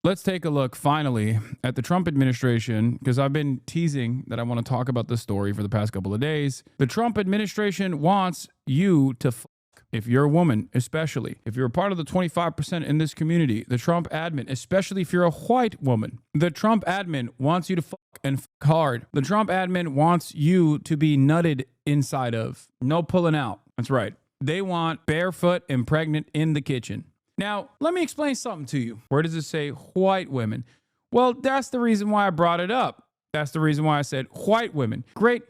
Let's take a look finally at the Trump administration, because I've been teasing that I want to talk about this story for the past couple of days. The Trump administration wants you to if you're a woman, especially if you're a part of the 25% in this community, the Trump admin, especially if you're a white woman, the Trump admin wants you to and hard. The Trump admin wants you to be nutted inside of. No pulling out. That's right. They want barefoot and pregnant in the kitchen. Now, let me explain something to you. Where does it say white women? Well, that's the reason why I brought it up. That's the reason why I said white women. Great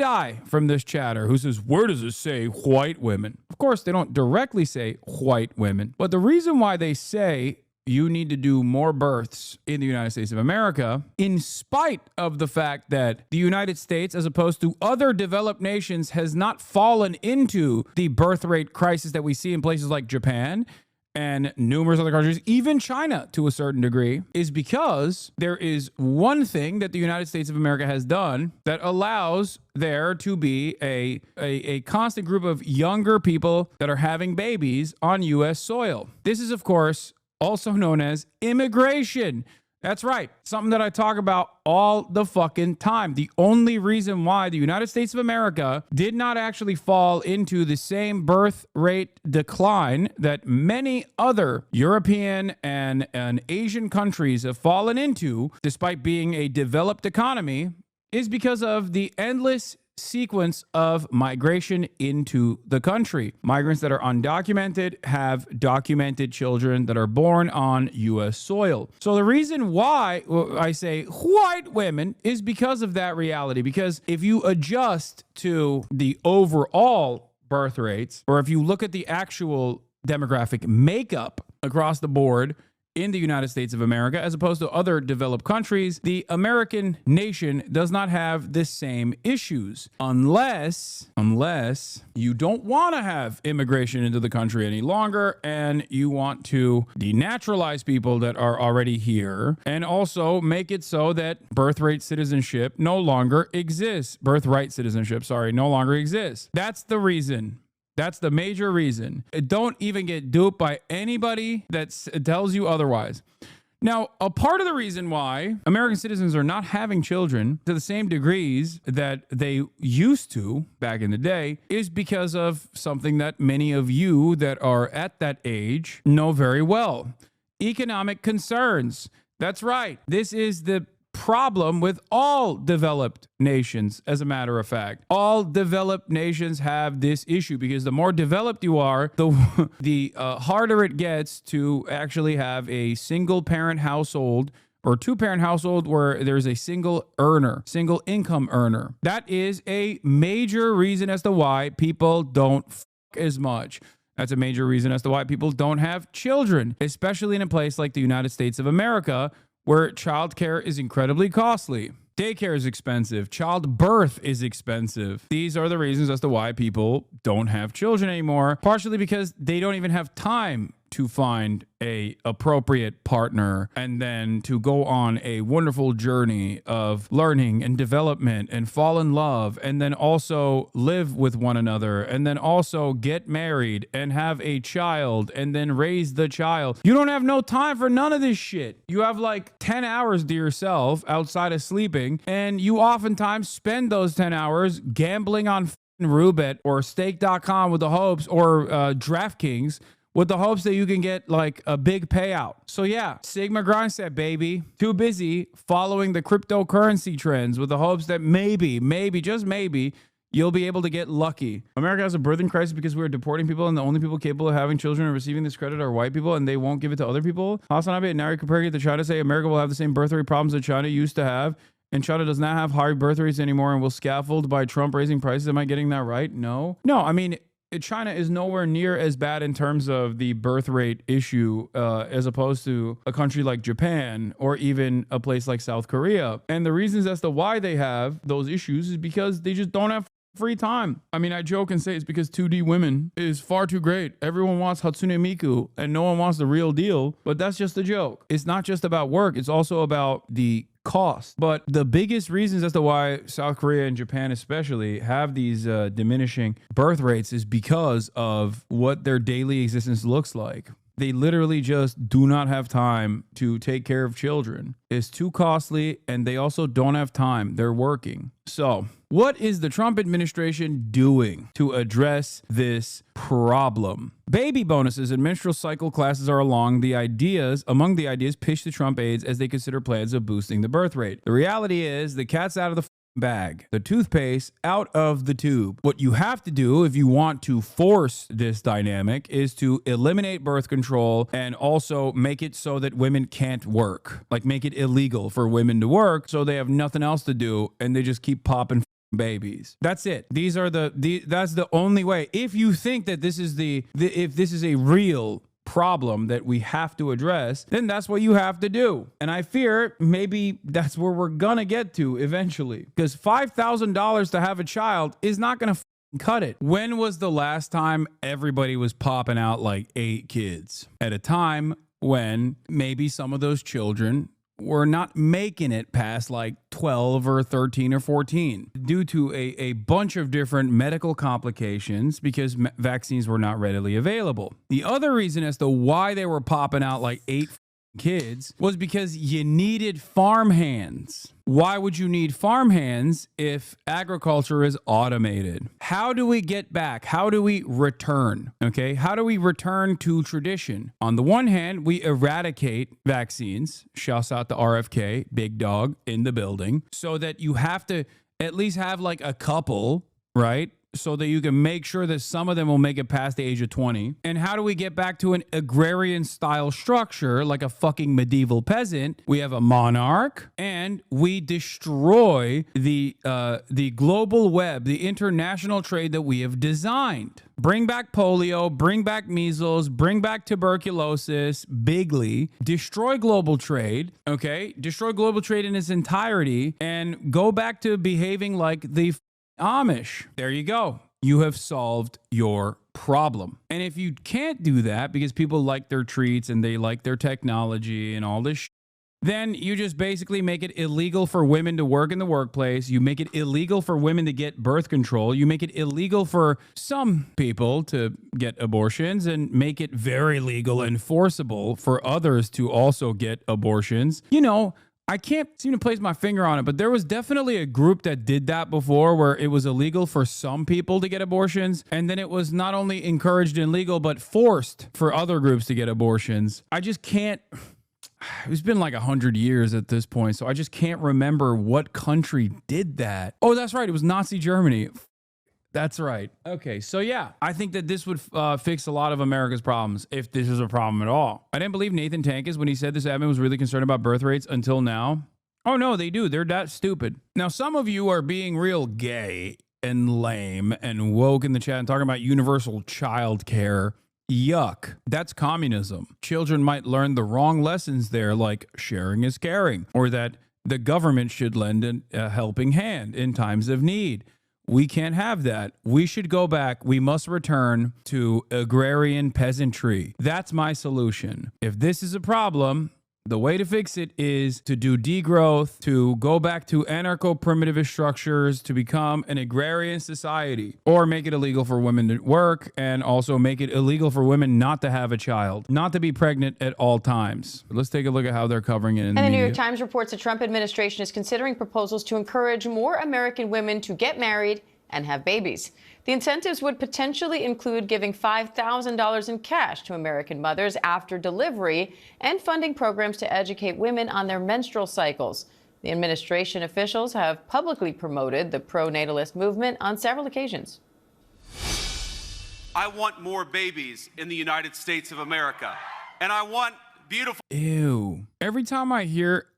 eye from this chatter who says, where does it say white women? Of course, they don't directly say white women. But the reason why they say you need to do more births in the United States of America, in spite of the fact that the United States, as opposed to other developed nations, has not fallen into the birth rate crisis that we see in places like Japan and numerous other countries, even China to a certain degree, is because there is one thing that the United States of America has done that allows there to be a constant group of younger people that are having babies on U.S. soil. This is, of course, also known as immigration. That's right. Something that I talk about all the fucking time. The only reason why the United States of America did not actually fall into the same birth rate decline that many other European and Asian countries have fallen into, despite being a developed economy, is because of the endless sequence of migration into the country. Migrants that are undocumented have documented children that are born on U.S. soil. So the reason why I say white women is because of that reality. Because if you adjust to the overall birth rates, or if you look at the actual demographic makeup across the board in the United States of America, as opposed to other developed countries, the American nation does not have the same issues unless you don't want to have immigration into the country any longer and you want to denaturalize people that are already here and also make it so that birthright citizenship no longer exists. Birthright citizenship, no longer exists. That's the reason. That's the major reason. Don't even get duped by anybody that tells you otherwise. Now, a part of the reason why American citizens are not having children to the same degrees that they used to back in the day is because of something that many of you that are at that age know very well. Economic concerns. That's right. This is the problem with all developed nations, as a matter of fact. All developed nations have this issue because the more developed you are, the harder it gets to actually have a single parent household or two-parent household where there's a single income earner. That is a major reason as to why people don't as much. That's a major reason as to why people don't have children, especially in a place like the United States of America, where childcare is incredibly costly. Daycare is expensive. Childbirth is expensive. These are the reasons as to why people don't have children anymore, partially because they don't even have time to find a appropriate partner and then to go on a wonderful journey of learning and development and fall in love and then also live with one another and then also get married and have a child and then raise the child. You don't have no time for none of this shit. You have like 10 hours to yourself outside of sleeping, and you oftentimes spend those 10 hours gambling on Roulette or stake.com with the hopes, or DraftKings, with the hopes that you can get like a big payout. So yeah, Sigma Grindset, baby. Too busy following the cryptocurrency trends with the hopes that maybe, just maybe, you'll be able to get lucky. America has a birthing crisis because we are deporting people, and the only people capable of having children and receiving this credit are white people, and they won't give it to other people. HasanAbi, now you're comparing it to China. Say America will have the same birth rate problems that China used to have, and China does not have high birth rates anymore and will scaffold by Trump raising prices. Am I getting that right? No, I mean, China is nowhere near as bad in terms of the birth rate issue as opposed to a country like Japan or even a place like South Korea. And the reasons as to why they have those issues is because they just don't have free time. I mean, I joke and say it's because 2D women is far too great. Everyone wants Hatsune Miku and no one wants the real deal, but that's just a joke. It's not just about work. It's also about the cost. But the biggest reasons as to why South Korea and Japan especially have these diminishing birth rates is because of what their daily existence looks like. They literally just do not have time to take care of children. It's too costly, and they also don't have time. They're working. So what is the Trump administration doing to address this problem? Baby bonuses and menstrual cycle classes are among the ideas pitched to Trump aides as they consider plans of boosting the birth rate. The reality is the cat's out of the bag, the toothpaste out of the tube. What you have to do if you want to force this dynamic is to eliminate birth control and also make it so that women can't work. Like make it illegal for women to work so they have nothing else to do and they just keep popping babies. That's it. These are that's the only way. If you think that this is if this is a real problem that we have to address, then that's what you have to do. And I fear maybe that's where we're gonna get to eventually, because $5,000 to have a child is not gonna cut it. When was the last time everybody was popping out like 8 kids at a time when maybe some of those children were not making it past like 12 or 13 or 14 due to a bunch of different medical complications because vaccines were not readily available. The other reason as to why they were popping out like 8 kids was because you needed farm hands. Why would you need farm hands if agriculture is automated? How do we get back? How do we return? Okay, how do we return to tradition? On the one hand, we eradicate vaccines. Shouts out to RFK, big dog in the building, so that you have to at least have like a couple, right? So that you can make sure that some of them will make it past the age of 20. And how do we get back to an agrarian style structure like a fucking medieval peasant? We have a monarch and we destroy the global web, the international trade that we have designed. Bring back polio, bring back measles, bring back tuberculosis, bigly, destroy global trade, okay? Destroy global trade in its entirety and go back to behaving like the Amish. There you go. You have solved your problem. And if you can't do that because people like their treats and they like their technology and all this then you just basically make it illegal for women to work in the workplace. You make it illegal for women to get birth control. You make it illegal for some people to get abortions and make it very legal and forcible for others to also get abortions. You know, I can't seem to place my finger on it, but there was definitely a group that did that before where it was illegal for some people to get abortions. And then it was not only encouraged and legal, but forced for other groups to get abortions. I just can't. It's been like 100 years at this point, so I just can't remember what country did that. Oh, that's right. It was Nazi Germany. That's right. Okay, so yeah, I think that this would fix a lot of America's problems, if this is a problem at all. I didn't believe Nathan Tankes when he said this admin was really concerned about birth rates until now. Oh no, they do. They're that stupid. Now, some of you are being real gay and lame and woke in the chat and talking about universal child care. Yuck. That's communism. Children might learn the wrong lessons there, like sharing is caring, or that the government should lend a helping hand in times of need. We can't have that. We should go back. We must return to agrarian peasantry. That's my solution. If this is a problem, the way to fix it is to do degrowth, to go back to anarcho-primitivist structures, to become an agrarian society, or make it illegal for women to work, and also make it illegal for women not to have a child, not to be pregnant at all times. Let's take a look at how they're covering it in the media. New York Times reports the Trump administration is considering proposals to encourage more American women to get married and have babies. The incentives would potentially include giving $5,000 in cash to American mothers after delivery and funding programs to educate women on their menstrual cycles. The administration officials have publicly promoted the pro-natalist movement on several occasions. I want more babies in the United States of America, and I want beautiful... Ew.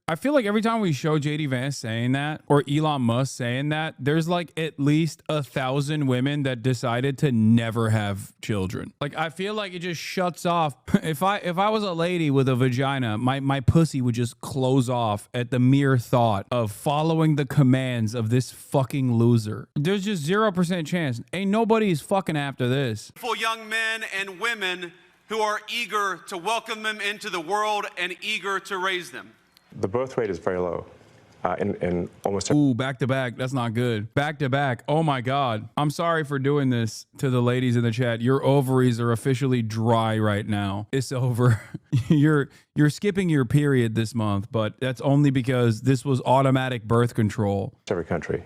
I feel like every time we show JD Vance saying that or Elon Musk saying that, there's like at least 1,000 women that decided to never have children. Like, I feel like it just shuts off. If I was a lady with a vagina, my pussy would just close off at the mere thought of following the commands of this fucking loser. There's just 0% chance. Ain't nobody's fucking after this. Young men and women who are eager to welcome them into the world and eager to raise them. The birth rate is very low. in almost. Ooh, back to back. That's not good. Back to back. Oh my God. I'm sorry for doing this to the ladies in the chat. Your ovaries are officially dry right now. It's over. You're skipping your period this month, but that's only because this was automatic birth control. Every country.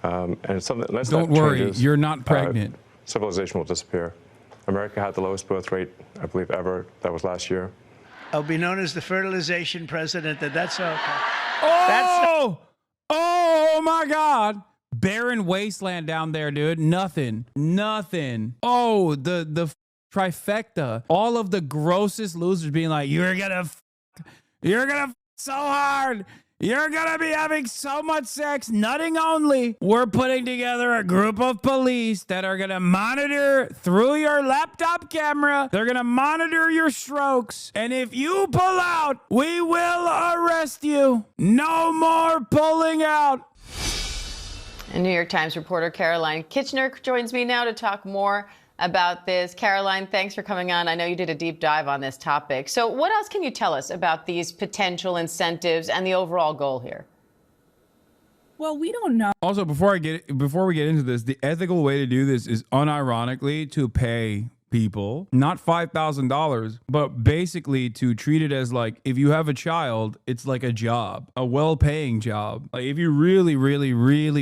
And it's something. Unless Don't that worry. changes, You're not pregnant. Civilization will disappear. America had the lowest birth rate, I believe, ever. That was last year. I'll be known as the fertilization president. That's okay. Oh! Oh my God. Barren wasteland down there, dude. Nothing. Oh, the trifecta. All of the grossest losers being like, you're gonna so hard. You're gonna be having so much sex, nutting only. We're putting together a group of police that are gonna monitor through your laptop camera. They're gonna monitor your strokes. And if you pull out, we will arrest you. No more pulling out. And New York Times reporter Caroline Kitchener joins me now to talk more about this. Caroline, thanks for coming on. I know you did a deep dive on this topic. So what else can you tell us about these potential incentives and the overall goal here? Well, we don't know. Also, before we get into this, the ethical way to do this is unironically to pay people not $5,000, but basically to treat it as like, if you have a child, it's like a job, a well-paying job. Like if you really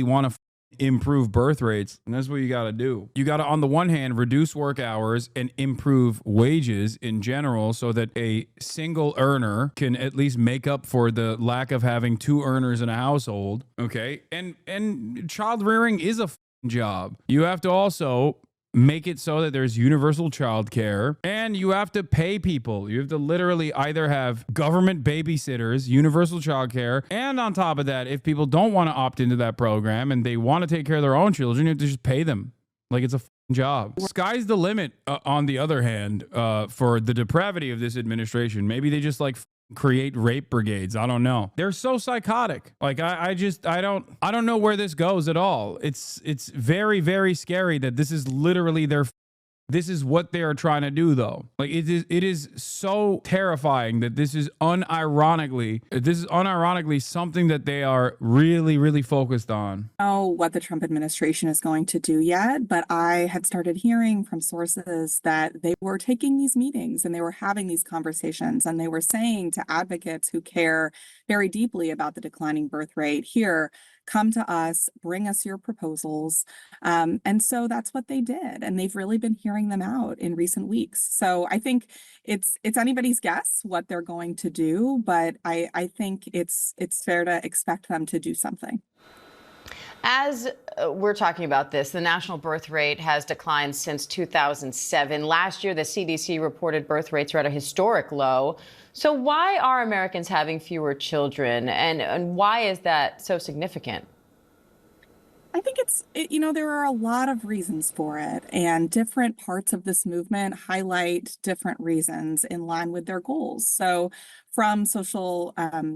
want to improve birth rates, and that's what you got to do. You got to, on the one hand, reduce work hours and improve wages in general so that a single earner can at least make up for the lack of having two earners in a household. Okay. And child rearing is a job. You have to also make it so that there's universal child care, and you have to pay people. You have to literally either have government babysitters, universal child care, and on top of that, if people don't want to opt into that program and they want to take care of their own children, you have to just pay them like it's a job. Sky's the limit, on the other hand, for the depravity of this administration. Maybe they just like create rape brigades. I don't know. They're so psychotic. Like I don't know where this goes at all. It's very, very scary that this is literally this is what they are trying to do, though. Like it is so terrifying that this is unironically something that they are really focused on. Know what the Trump administration is going to do yet, but I had started hearing from sources that they were taking these meetings and they were having these conversations, and they were saying to advocates who care very deeply about the declining birth rate, here, come to us, bring us your proposals. And so that's what they did. And they've really been hearing them out in recent weeks. So I think it's anybody's guess what they're going to do, but I think it's fair to expect them to do something. As we're talking about this, the national birth rate has declined since 2007. Last year, the CDC reported birth rates are at a historic low. So why are Americans having fewer children, and why is that so significant? I think there are a lot of reasons for it, and different parts of this movement highlight different reasons in line with their goals. So from social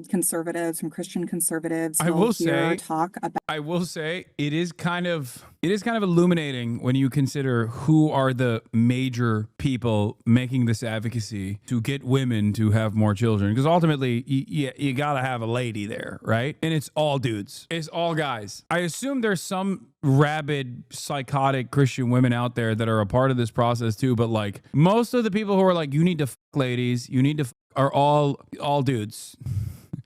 conservatives, from Christian conservatives, I will say it is kind of illuminating when you consider who are the major people making this advocacy to get women to have more children. Because ultimately, you got to have a lady there, right? And it's all dudes. It's all guys. I assume there's some rabid, psychotic Christian women out there that are a part of this process too. But like most of the people who are like, you need to fuck ladies, you need to are all dudes.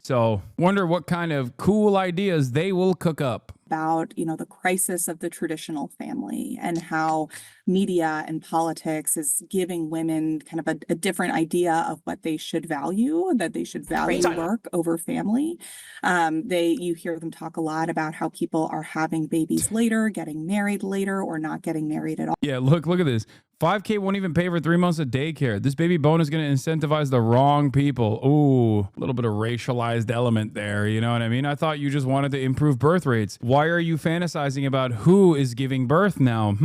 So wonder what kind of cool ideas they will cook up. About, the crisis of the traditional family and how media and politics is giving women kind of a different idea of what they should value, that they should value work over family. You hear them talk a lot about how people are having babies later, getting married later, or not getting married at all. Yeah, look at this. $5K won't even pay for 3 months of daycare. This baby bonus is going to incentivize the wrong people. Ooh, a little bit of racialized element there. You know what I mean? I thought you just wanted to improve birth rates. Why are you fantasizing about who is giving birth now?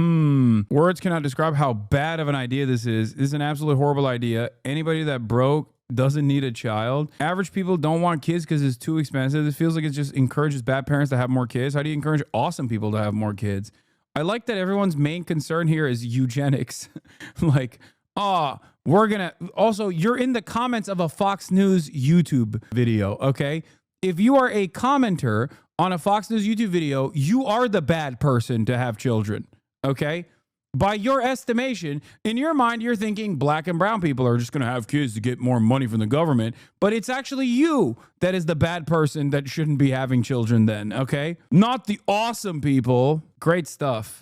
Words cannot describe how bad of an idea this is. This is an absolute horrible idea. Anybody that broke doesn't need a child. Average people don't want kids because it's too expensive. This feels like it just encourages bad parents to have more kids. How do you encourage awesome people to have more kids? I like that everyone's main concern here is eugenics. Like, we're gonna also, you're in the comments of a Fox News YouTube video, okay? If you are a commenter on a Fox News YouTube video, you are the bad person to have children, okay? By your estimation, in your mind, you're thinking black and brown people are just going to have kids to get more money from the government, but it's actually you that is the bad person that shouldn't be having children then, okay? Not the awesome people. Great stuff.